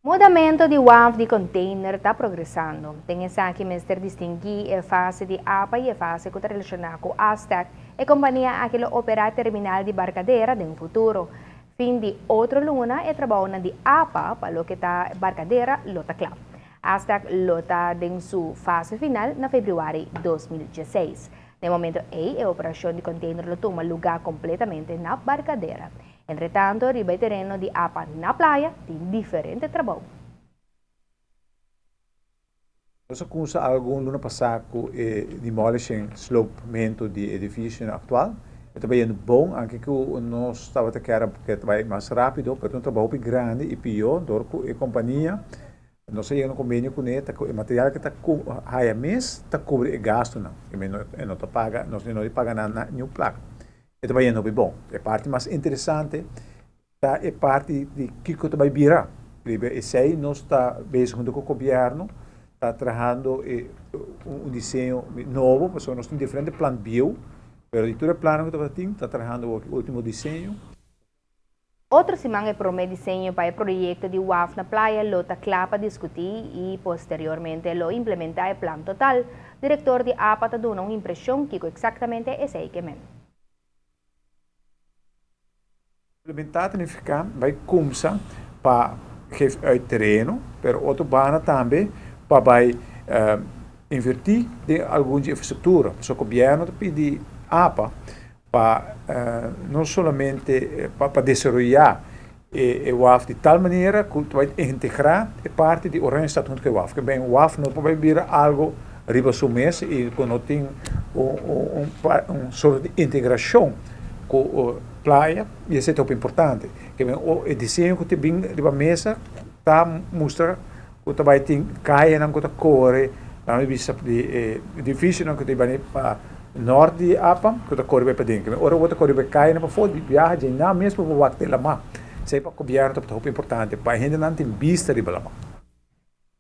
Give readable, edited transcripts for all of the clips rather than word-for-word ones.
Mudamento de WAF de container está progressando. Tem aqui mestre distinguir a fase de APA e a fase que está relacionada com a Aztec e companhia aquilo operar terminal de barcadeira no futuro. Fim de outro luna é trabalho de APA para o que está barcadeira lota club. Aztec lota em sua fase final na fevereiro de 2016. No momento a operação de container lo toma lugar completamente na barcadeira. Entretanto, riba terreno de APA na praia tem diferente trabalho. Nós começamos algo no ano passado com demolition, slopamento de edifício atual. É também bom, aqui que nós estava a querer porque vai mais rápido, mas um trabalho grande e pior, do que a companhia. Nós temos um convênio com ele, o material que está a mês está cobre o gasto não, e não paga, nós não paga nada nenhum placa. É também não é bom. A parte mais interessante é a parte de que vai virar. Esse aí nós está junto com o governo, está trabalhando desenho novo, porque nós temos diferentes planos bio, mas de todo o plano que está trabalhando o último desenho. Outro semana é promete desenho para o projeto de WAF na praia, lota clapa discutir e posteriormente lo implementar o plano total. O diretor de APA está dando uma impressão que exatamente é esse que é. Implementar significa vai começar para o terreno, mas outro bana também para investir em alguma infraestrutura. O governo pede APA para não somente para desenvolver o WAF de tal maneira que vai integrar a parte de organização do WAF. Que bem, o WAF não pode vir algo riba do mês e quando tem sorte de integração com a praia, e esse é o importante. Que bem, o desenho que tem riba mesa está mostra que vai ter caia na cor, na vista de edifício que tem para norte de APA, que está correndo para dentro. Ora outra correndo caia para fora de viagem, não mesmo para o wakte lá. Isso é para o governo é importante, para a gente não tem vista riba lá.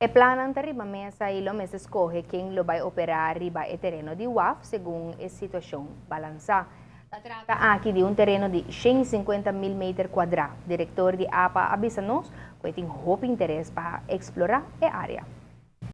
O plano riba mesa e o mês escolhe quem lo vai operar riba o terreno de WAF segundo a situação balança. Trata aqui de um terreno de 150.000 metros quadrados. O diretor de APA avisa-nos que tem interesse para explorar a área.